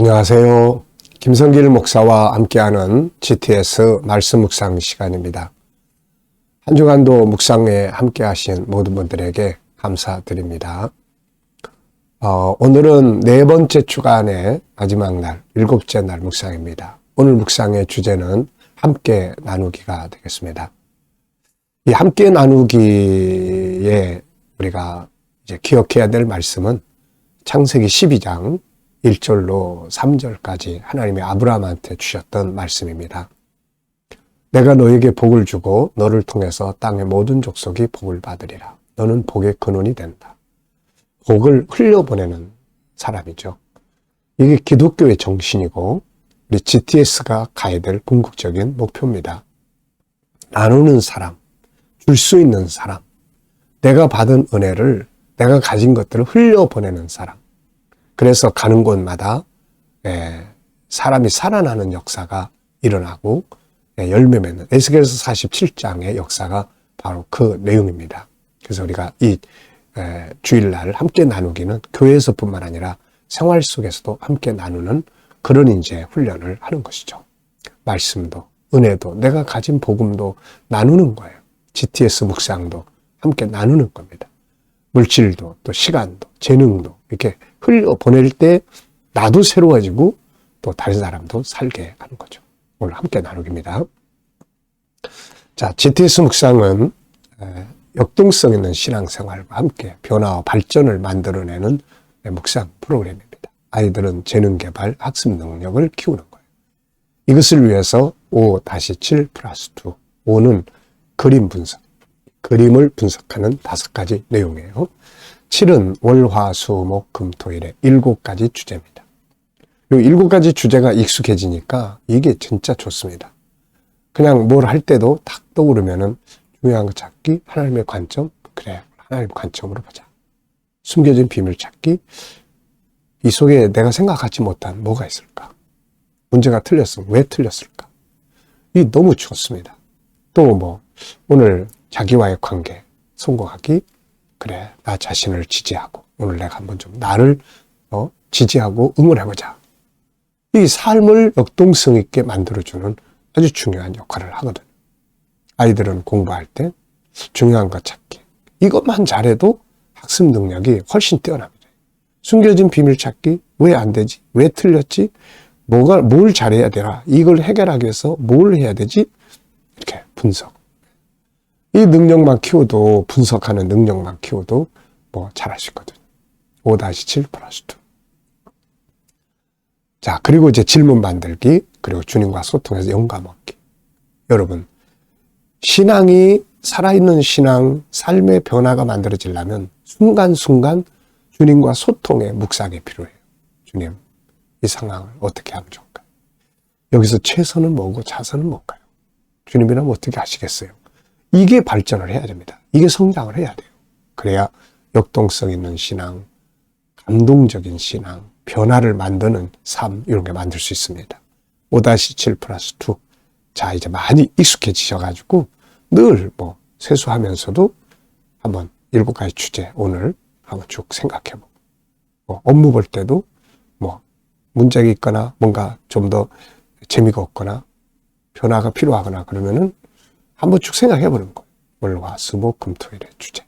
안녕하세요. 김성길 목사와 함께하는 GTS 말씀 묵상 시간입니다. 한 주간도 묵상에 함께하신 모든 분들에게 감사드립니다. 오늘은 네 번째 주간의 마지막 날, 일곱째 날 묵상입니다. 오늘 묵상의 주제는 함께 나누기가 되겠습니다. 이 함께 나누기에 우리가 이제 기억해야 될 말씀은 창세기 12장 1절로 3절까지 하나님이 아브라함한테 주셨던 말씀입니다. 내가 너에게 복을 주고 너를 통해서 땅의 모든 족속이 복을 받으리라. 너는 복의 근원이 된다. 복을 흘려보내는 사람이죠. 이게 기독교의 정신이고 우리 GTS가 가야 될 궁극적인 목표입니다. 나누는 사람, 줄 수 있는 사람, 내가 받은 은혜를, 내가 가진 것들을 흘려보내는 사람. 그래서 가는 곳마다 사람이 살아나는 역사가 일어나고 열매 맺는 에스겔서 47장의 역사가 바로 그 내용입니다. 그래서 우리가 이 주일날 함께 나누기는 교회에서뿐만 아니라 생활 속에서도 함께 나누는 그런 이제 훈련을 하는 것이죠. 말씀도 은혜도 내가 가진 복음도 나누는 거예요. GTS 묵상도 함께 나누는 겁니다. 물질도 또 시간도 재능도 이렇게 흘려보낼 때 나도 새로워지고 또 다른 사람도 살게 하는 거죠. 오늘 함께 나누기입니다. 자, GTS 묵상은 역동성 있는 신앙생활과 함께 변화와 발전을 만들어내는 묵상 프로그램입니다. 아이들은 재능 개발, 학습 능력을 키우는 거예요. 이것을 위해서 5-7+2. 5는 그림 분석. 그림을 분석하는 5가지 내용이에요. 7은 월, 화, 수, 목, 금, 토일의 7가지 주제입니다. 이 7가지 주제가 익숙해지니까 이게 진짜 좋습니다. 그냥 뭘 할 때도 탁 떠오르면은 중요한 거 찾기, 하나님의 관점, 그래, 하나님의 관점으로 보자. 숨겨진 비밀 찾기, 이 속에 내가 생각하지 못한 뭐가 있을까? 문제가 틀렸으면 왜 틀렸을까? 이 너무 좋습니다. 또 오늘 자기와의 관계, 성공하기, 그래, 나 자신을 지지하고, 오늘 내가 한번 좀 나를 지지하고 응원해보자. 이 삶을 역동성 있게 만들어주는 아주 중요한 역할을 하거든요. 아이들은 공부할 때 중요한 것 찾기. 이것만 잘해도 학습 능력이 훨씬 뛰어납니다. 숨겨진 비밀 찾기, 왜 안 되지? 왜 틀렸지? 뭘 잘해야 되나? 이걸 해결하기 위해서 뭘 해야 되지? 이렇게 분석. 이 능력만 키워도, 분석하는 능력만 키워도 잘할 수 있거든요. 5-7+2. 자, 그리고 이제 질문 만들기, 그리고 주님과 소통해서 영감 얻기. 여러분, 신앙이, 살아있는 신앙, 삶의 변화가 만들어지려면 순간순간 주님과 소통의 묵상이 필요해요. 주님, 이 상황을 어떻게 하면 좋을까요? 여기서 최선은 뭐고 자선은 뭘까요? 주님이라면 어떻게 하시겠어요? 이게 발전을 해야 됩니다. 이게 성장을 해야 돼요. 그래야 역동성 있는 신앙, 감동적인 신앙, 변화를 만드는 삶, 이런 게 만들 수 있습니다. 5-7+2. 자, 이제 많이 익숙해지셔가지고 늘 세수하면서도 한번 7가지 주제 오늘 한번 쭉 생각해보고, 업무 볼 때도 문제가 있거나 뭔가 좀 더 재미가 없거나 변화가 필요하거나 그러면은 한번 쭉 생각해보는 거예요. 월화, 수, 목, 금, 토일의 주제.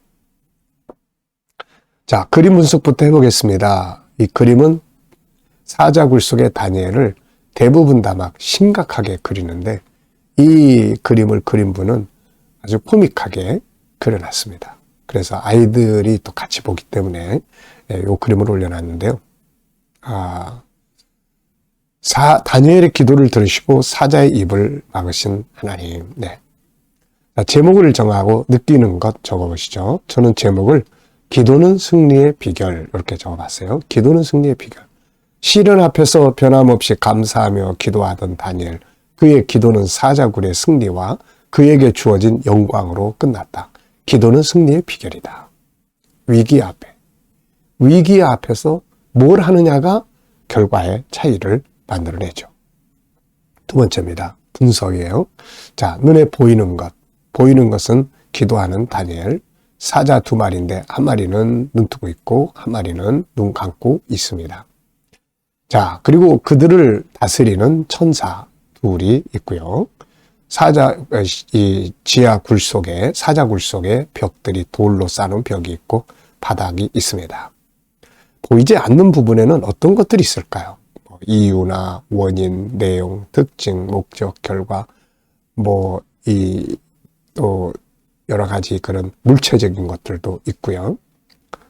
자, 그림 분석부터 해보겠습니다. 이 그림은 사자굴 속의 다니엘을 대부분 다 막 심각하게 그리는데 이 그림을 그린 분은 아주 코믹하게 그려놨습니다. 그래서 아이들이 또 같이 보기 때문에 이 그림을 올려놨는데요. 다니엘의 기도를 들으시고 사자의 입을 막으신 하나님. 네. 제목을 정하고 느끼는 것 적어보시죠. 저는 제목을 기도는 승리의 비결 이렇게 적어봤어요. 기도는 승리의 비결. 시련 앞에서 변함없이 감사하며 기도하던 다니엘. 그의 기도는 사자굴의 승리와 그에게 주어진 영광으로 끝났다. 기도는 승리의 비결이다. 위기 앞에서 뭘 하느냐가 결과의 차이를 만들어내죠. 두 번째입니다. 분석이에요. 자, 눈에 보이는 것. 보이는 것은 기도하는 다니엘. 사자 2마리인데 한 마리는 눈 뜨고 있고 한 마리는 눈 감고 있습니다. 자, 그리고 그들을 다스리는 천사 둘이 있고요. 이 지하 굴 속에, 사자 굴 속에 벽들이 돌로 쌓은 벽이 있고 바닥이 있습니다. 보이지 않는 부분에는 어떤 것들이 있을까요? 이유나 원인, 내용, 특징, 목적, 결과, 또 여러 가지 그런 물체적인 것들도 있고요.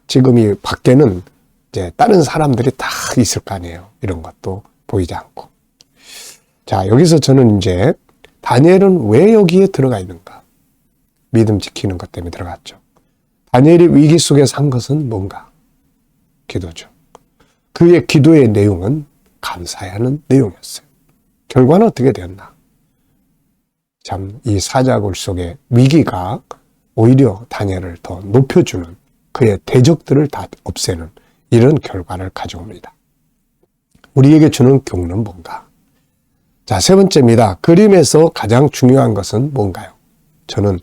지금 이 밖에는 이제 다른 사람들이 다 있을 거 아니에요. 이런 것도 보이지 않고. 자, 여기서 저는 이제 다니엘은 왜 여기에 들어가 있는가? 믿음 지키는 것 때문에 들어갔죠. 다니엘이 위기 속에서 한 것은 뭔가? 기도죠. 그의 기도의 내용은 감사해야 하는 내용이었어요. 결과는 어떻게 되었나? 참, 이 사자굴 속의 위기가 오히려 다니엘을 더 높여주는, 그의 대적들을 다 없애는 이런 결과를 가져옵니다. 우리에게 주는 교훈은 뭔가? 자, 세 번째입니다. 그림에서 가장 중요한 것은 뭔가요? 저는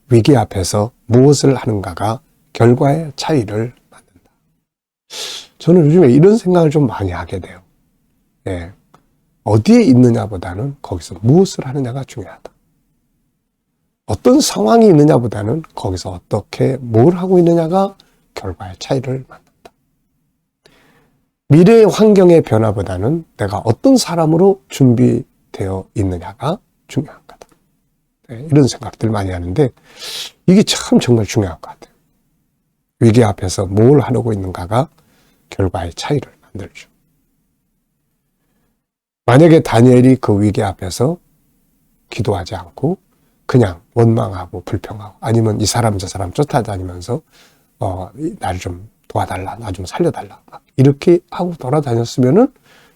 위기 앞에서 무엇을 하는가가 결과의 차이를 만든다. 저는 요즘에 이런 생각을 좀 많이 하게 돼요. 예. 어디에 있느냐보다는 거기서 무엇을 하느냐가 중요하다. 어떤 상황이 있느냐보다는 거기서 어떻게 뭘 하고 있느냐가 결과의 차이를 만든다. 미래의 환경의 변화보다는 내가 어떤 사람으로 준비되어 있느냐가 중요한 거다. 네, 이런 생각들 많이 하는데 이게 참 정말 중요한 것 같아요. 위기 앞에서 뭘 하고 있는가가 결과의 차이를 만들죠. 만약에 다니엘이 그 위기 앞에서 기도하지 않고 그냥 원망하고 불평하고 아니면 이 사람 저 사람 쫓아다니면서 나를 좀 도와달라, 나 좀 살려달라 이렇게 하고 돌아다녔으면은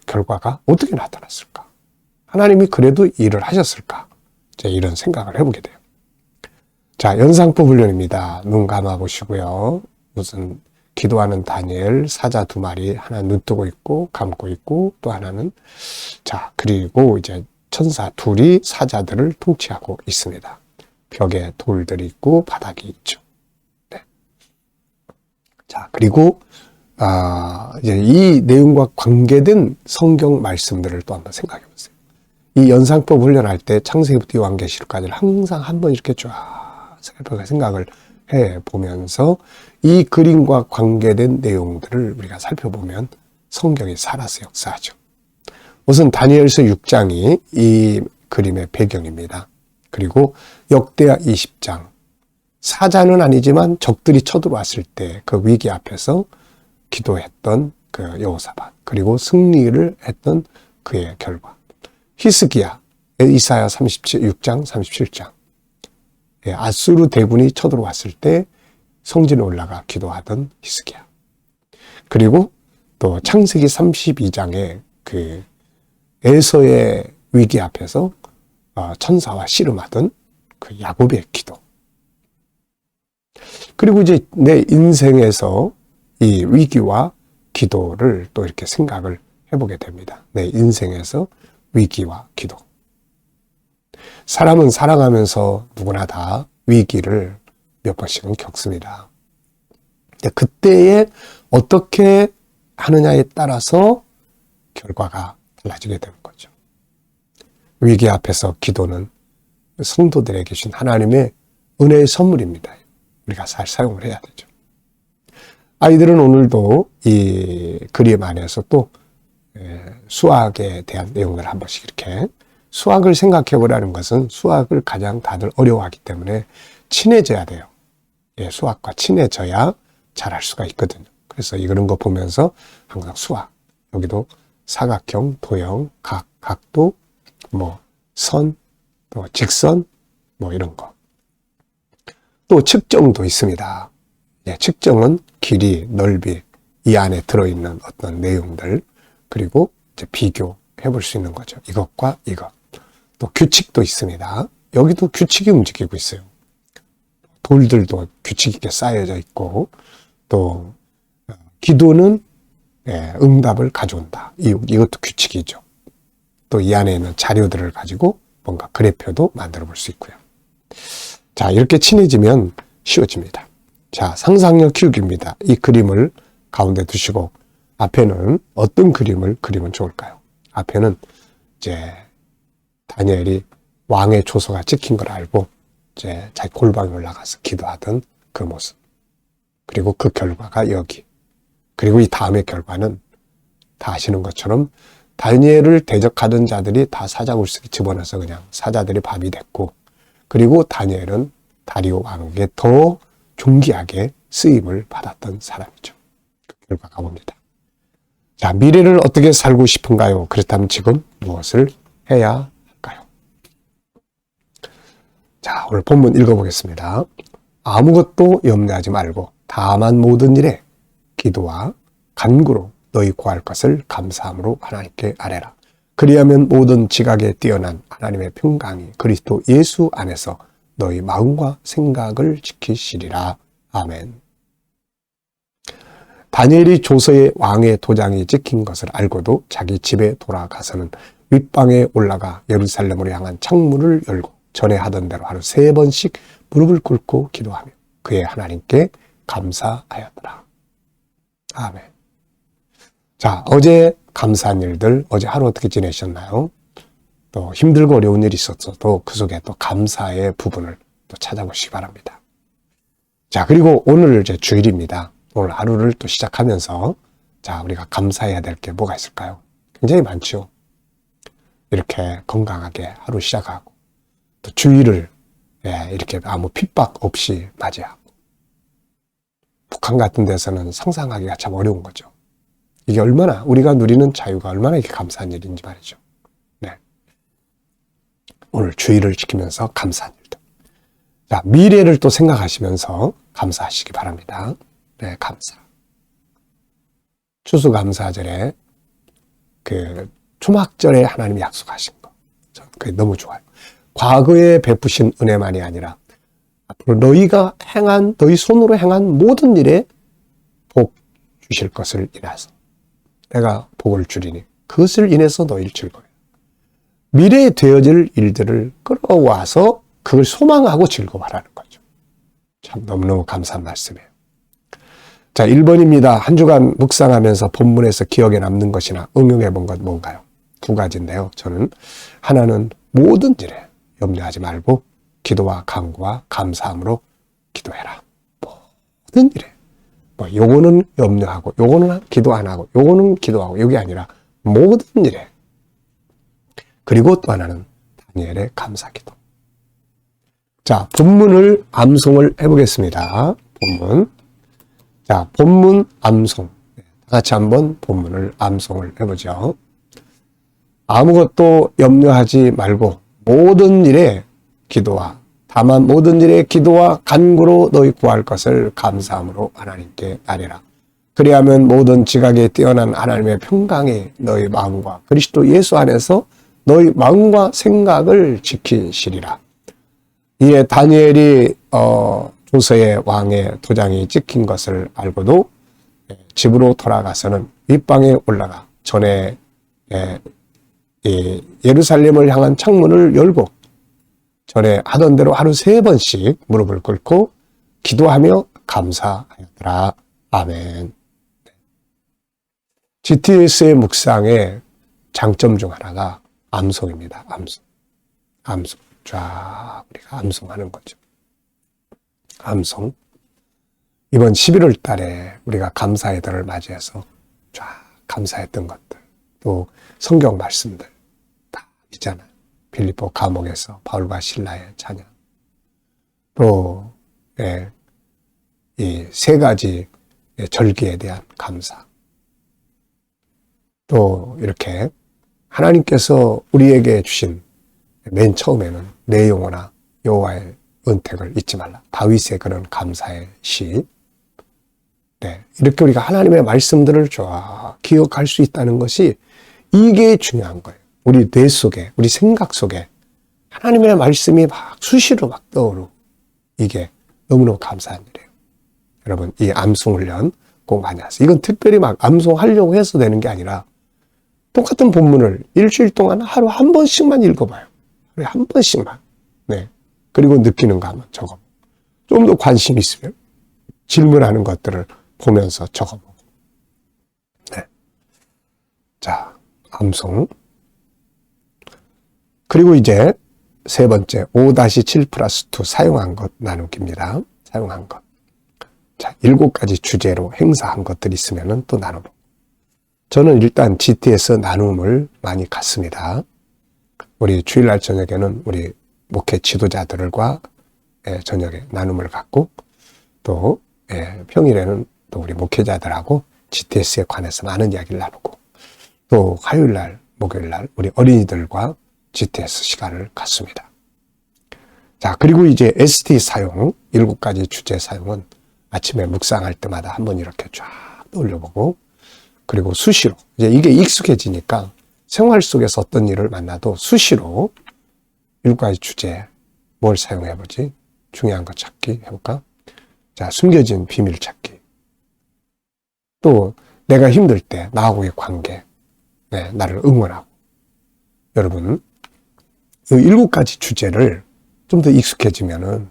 결과가 어떻게 나타났을까? 하나님이 그래도 일을 하셨을까? 이런 생각을 해보게 돼요. 자, 연상법 훈련입니다. 눈 감아보시고요. 무슨 기도하는 다니엘, 사자 두 마리, 하나 눈 뜨고 있고 감고 있고 또 하나는 자, 그리고 이제 천사 둘이 사자들을 통치하고 있습니다. 벽에 돌들이 있고 바닥이 있죠. 네. 자, 그리고 이제 이 내용과 관계된 성경 말씀들을 또 한번 생각해 보세요. 이 연상법 훈련할 때 창세기부터 요한계시록까지를 항상 한번 이렇게 쫙 생각을 해 보면서 이 그림과 관계된 내용들을 우리가 살펴보면 성경이 살아서 역사하죠. 우선 다니엘서 6장이 이 그림의 배경입니다. 그리고 역대하 20장. 사자는 아니지만 적들이 쳐들어왔을 때 그 위기 앞에서 기도했던 그 여호사밧. 그리고 승리를 했던 그의 결과. 히스기야, 이사야 6장, 37장. 아수르 대군이 쳐들어왔을 때 성전에 올라가 기도하던 히스기야. 그리고 또 창세기 32장에 그 에서의 위기 앞에서 천사와 씨름하던 그 야곱의 기도. 그리고 이제 내 인생에서 이 위기와 기도를 또 이렇게 생각을 해보게 됩니다. 내 인생에서 위기와 기도. 사람은 살아가면서 누구나 다 위기를 몇 번씩은 겪습니다. 그때에 어떻게 하느냐에 따라서 결과가 달라지게 되는 거죠. 위기 앞에서 기도는 성도들에게 주신 하나님의 은혜의 선물입니다. 우리가 잘 사용을 해야 되죠. 아이들은 오늘도 이 그림 안에서 또 수학에 대한 내용을 한 번씩 이렇게 수학을 생각해 보라는 것은 수학을 가장 다들 어려워하기 때문에 친해져야 돼요. 수학과 친해져야 잘할 수가 있거든요. 그래서 이런 거 보면서 항상 수학, 여기도 사각형, 도형, 각도, 선, 또 직선, 이런 거. 또 측정도 있습니다. 측정은 길이, 넓이, 이 안에 들어있는 어떤 내용들, 그리고 이제 비교해 볼 수 있는 거죠. 이것과 이것. 또 규칙도 있습니다. 여기도 규칙이 움직이고 있어요. 돌들도 규칙 있게 쌓여져 있고, 또 기도는 응답을 가져온다. 이것도 규칙이죠. 또 이 안에 있는 자료들을 가지고 뭔가 그래프도 만들어 볼 수 있고요. 자, 이렇게 친해지면 쉬워집니다. 자, 상상력 키우기입니다. 이 그림을 가운데 두시고 앞에는 어떤 그림을 그리면 좋을까요? 앞에는 이제 다니엘이 왕의 조서가 찍힌 걸 알고 이제 자기 골방에 올라가서 기도하던 그 모습. 그리고 그 결과가 여기. 그리고 이 다음의 결과는 다 아시는 것처럼 다니엘을 대적하던 자들이 다 사자굴속에 집어넣어서 그냥 사자들이 밥이 됐고, 그리고 다니엘은 다리오 왕에게 더 존귀하게 쓰임을 받았던 사람이죠. 그 결과가 봅니다. 자, 미래를 어떻게 살고 싶은가요? 그렇다면 지금 무엇을 해야 할까요? 자, 오늘 본문 읽어보겠습니다. 아무것도 염려하지 말고 다만 모든 일에 기도와 간구로 너희 구할 것을 감사함으로 하나님께 아뢰라. 그리하면 모든 지각에 뛰어난 하나님의 평강이 그리스도 예수 안에서 너희 마음과 생각을 지키시리라. 아멘. 다니엘이 조서에 왕의 도장이 찍힌 것을 알고도 자기 집에 돌아가서는 윗방에 올라가 예루살렘으로 향한 창문을 열고 전에 하던 대로 하루 3번씩 무릎을 꿇고 기도하며 그의 하나님께 감사하였더라. 아멘. 자, 어제 감사한 일들, 어제 하루 어떻게 지내셨나요? 또 힘들고 어려운 일이 있었어도 그 속에 또 감사의 부분을 또 찾아보시기 바랍니다. 자, 그리고 오늘 이제 주일입니다. 오늘 하루를 또 시작하면서 자, 우리가 감사해야 될 게 뭐가 있을까요? 굉장히 많죠. 이렇게 건강하게 하루 시작하고 또 주일을 이렇게 아무 핍박 없이 맞이하고, 북한 같은 데서는 상상하기가 참 어려운 거죠. 이게 얼마나 우리가 누리는 자유가 얼마나 이렇게 감사한 일인지 말이죠. 네. 오늘 주일을 지키면서 감사한 일들. 자, 미래를 또 생각하시면서 감사하시기 바랍니다. 네, 감사. 추수감사절에 그 초막절에 하나님이 약속하신 거, 저는 그게 너무 좋아요. 과거에 베푸신 은혜만이 아니라 앞으로 너희가 행한, 너희 손으로 행한 모든 일에 복 주실 것을 인해서 내가 복을 주리니 그것을 인해서 너희를 즐거워해. 미래에 되어질 일들을 끌어와서 그걸 소망하고 즐거워하라는 거죠. 참 너무너무 감사한 말씀이에요. 자, 1번입니다. 한 주간 묵상하면서 본문에서 기억에 남는 것이나 응용해 본 것 뭔가요? 2가지인데요. 저는 하나는 모든 일에 염려하지 말고 기도와 간구와 감사함으로 기도해라. 모든 일에. 뭐 요거는 염려하고 요거는 기도 안 하고 요거는 기도하고 이게 아니라 모든 일에. 그리고 또 하나는 다니엘의 감사기도. 자, 본문을 암송을 해보겠습니다. 본문. 자, 본문 암송. 다 같이 한번 본문을 암송을 해보죠. 아무것도 염려하지 말고 모든 일에 기도와 다만 모든 일에 기도와 간구로 너희 구할 것을 감사함으로 하나님께 아뢰라. 그리하면 모든 지각에 뛰어난 하나님의 평강이 너희 마음과 그리스도 예수 안에서 너희 마음과 생각을 지키시리라. 이에 다니엘이 조서의 왕의 도장이 찍힌 것을 알고도 집으로 돌아가서는 윗방에 올라가 전에 예루살렘을 향한 창문을 열고 전에 하던 대로 하루 3번씩 무릎을 꿇고 기도하며 감사하였더라. 아멘. GTS의 묵상의 장점 중 하나가 암송입니다. 암송. 쫙 우리가 암송하는 거죠. 암송. 이번 11월 달에 우리가 감사의 달을 맞이해서 쫙 감사했던 것들, 또 성경 말씀들 다 있잖아요. 빌립보 감옥에서 바울과 실라의 찬양, 또 이 3가지 절기에 대한 감사, 또 이렇게 하나님께서 우리에게 주신 맨 처음에는 내 영혼아 여호와의 은택을 잊지 말라. 다윗의 그런 감사의 시. 네, 이렇게 우리가 하나님의 말씀들을 기억할 수 있다는 것이 이게 중요한 거예요. 우리 뇌 속에, 우리 생각 속에 하나님의 말씀이 막 수시로 막 떠오르고 이게 너무너무 감사한 일이에요. 여러분, 이 암송 훈련 꼭 많이 하세요. 이건 특별히 막 암송하려고 해서 되는 게 아니라 똑같은 본문을 일주일 동안 하루 한 번씩만 읽어봐요. 하루에 한 번씩만. 네. 그리고 느끼는 거 한번 적어보고. 좀 더 관심 있으면 질문하는 것들을 보면서 적어보고. 네. 암송. 그리고 이제 세 번째 5-7 플러스 2 사용한 것 나누기입니다. 사용한 것. 자, 7가지 주제로 행사한 것들이 있으면 또 나눠보고. 저는 일단 GTS 나눔을 많이 갖습니다. 우리 주일날 저녁에는 우리 목회 지도자들과 저녁에 나눔을 갖고 또 평일에는 또 우리 목회자들하고 GTS에 관해서 많은 이야기를 나누고 또 화요일날, 목요일날 우리 어린이들과 GTS 시간을 갖습니다. 자, 그리고 이제 ST 사용, 7가지 주제 사용은 아침에 묵상할 때마다 한번 이렇게 쫙 떠올려보고 그리고 수시로 이제 이게 익숙해지니까 생활 속에서 어떤 일을 만나도 수시로 7가지 주제 뭘 사용해보지? 중요한 거 찾기 해볼까? 자, 숨겨진 비밀 찾기. 또 내가 힘들 때 나하고의 관계, 나를 응원하고. 여러분, 이 7가지 주제를 좀 더 익숙해지면은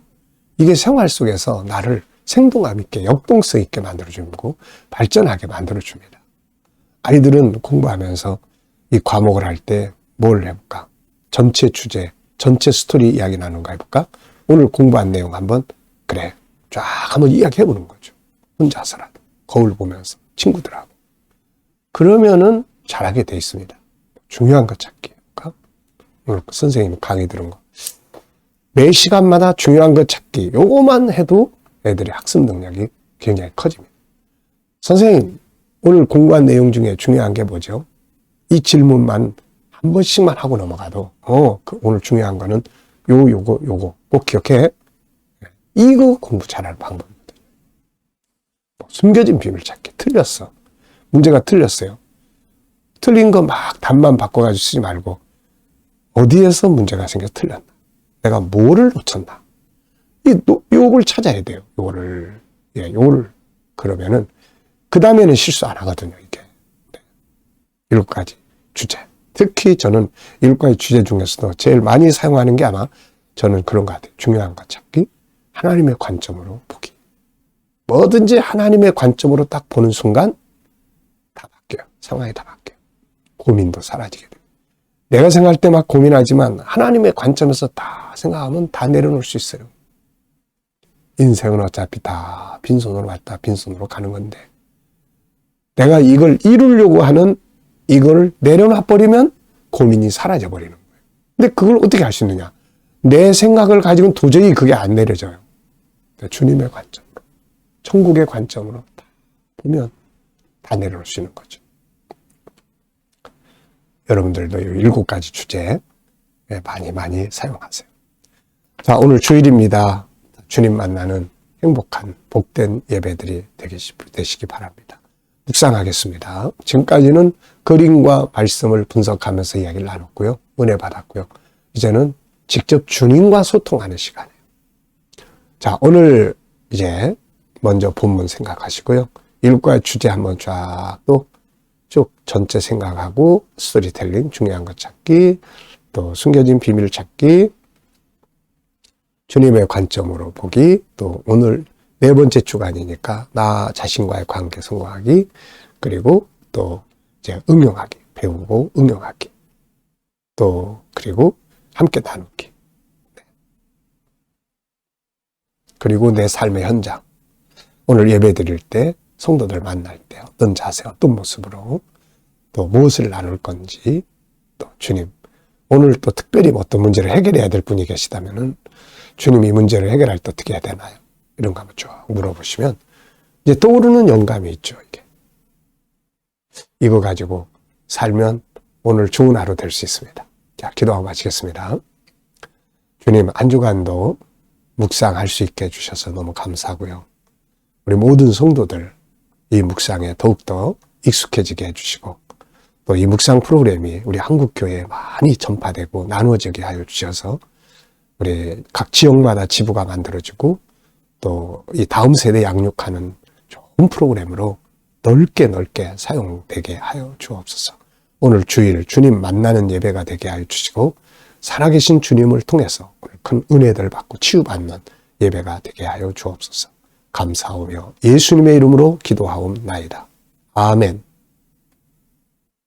이게 생활 속에서 나를 생동감 있게, 역동성 있게 만들어주고 발전하게 만들어줍니다. 아이들은 공부하면서 이 과목을 할 때 뭘 해볼까? 전체 주제, 전체 스토리 이야기 나누는 거 해볼까? 오늘 공부한 내용 한번 그래 쫙 한번 이야기해보는 거죠. 혼자서라도 거울 보면서 친구들하고. 그러면은 잘하게 돼 있습니다. 중요한 거 찾기 해볼까? 오늘 선생님이 강의 들은 거. 매 시간마다 중요한 거 찾기. 요거만 해도 애들의 학습 능력이 굉장히 커집니다. 선생님, 오늘 공부한 내용 중에 중요한 게 뭐죠? 이 질문만 한 번씩만 하고 넘어가도, 오늘 중요한 거는 요거 꼭 기억해. 이거 공부 잘하는 방법이거든요. 숨겨진 비밀 찾기. 틀렸어. 문제가 틀렸어요. 틀린 거 막 답만 바꿔가지고 쓰지 말고, 어디에서 문제가 생겨서 틀렸나? 내가 뭐를 놓쳤나? 요걸 찾아야 돼요. 요거를. 그러면은, 그 다음에는 실수 안 하거든요, 이게. 7가지 주제. 특히 저는 7가지 주제 중에서도 제일 많이 사용하는 게 아마 저는 그런 것 같아요. 중요한 것 찾기, 하나님의 관점으로 보기. 뭐든지 하나님의 관점으로 딱 보는 순간 다 바뀌어요. 상황이 다 바뀌어요. 고민도 사라지게 돼요. 내가 생각할 때 막 고민하지만 하나님의 관점에서 다 생각하면 다 내려놓을 수 있어요. 인생은 어차피 다 빈손으로 왔다 빈손으로 가는 건데 내가 이걸 이루려고 하는 이걸 내려놔버리면 고민이 사라져버리는 거예요. 근데 그걸 어떻게 할 수 있느냐? 내 생각을 가지고는 도저히 그게 안 내려져요. 주님의 관점으로, 천국의 관점으로 다 보면 다 내려놓을 수 있는 거죠. 여러분들도 이 7가지 주제 많이 사용하세요. 자, 오늘 주일입니다. 주님 만나는 행복한 복된 예배들이 되시기 바랍니다. 묵상하겠습니다. 지금까지는 그림과 말씀을 분석하면서 이야기를 나눴고요. 은혜 받았고요. 이제는 직접 주님과 소통하는 시간이에요. 자, 오늘 이제 먼저 본문 생각하시고요. 7가지 주제 한번 쭉 전체 생각하고 스토리텔링, 중요한 것 찾기, 또 숨겨진 비밀 찾기, 주님의 관점으로 보기, 또 오늘 4번째 주간이니까 나 자신과의 관계 성공하기, 그리고 또 이제 응용하기, 배우고 응용하기, 또 그리고 함께 나누기. 그리고 내 삶의 현장. 오늘 예배 드릴 때, 성도들 만날 때 어떤 자세, 어떤 모습으로 또 무엇을 나눌 건지, 또 주님, 오늘 또 특별히 어떤 문제를 해결해야 될 분이 계시다면은 주님이 문제를 해결할 때 어떻게 해야 되나요? 이런 거 한번 쭉 물어보시면 이제 떠오르는 영감이 있죠, 이게. 이거 가지고 살면 오늘 좋은 하루 될 수 있습니다. 자, 기도하고 마치겠습니다. 주님, 한 주간도 묵상할 수 있게 해주셔서 너무 감사하고요. 우리 모든 성도들 이 묵상에 더욱더 익숙해지게 해주시고 또 이 묵상 프로그램이 우리 한국교회에 많이 전파되고 나누어지게 하여 주셔서 우리 각 지역마다 지부가 만들어지고 또 이 다음 세대 양육하는 좋은 프로그램으로 넓게 사용되게 하여 주옵소서. 오늘 주일 주님 만나는 예배가 되게 하여 주시고 살아계신 주님을 통해서 큰 은혜들 받고 치유받는 예배가 되게 하여 주옵소서. 감사하며 예수님의 이름으로 기도하옵나이다. 아멘.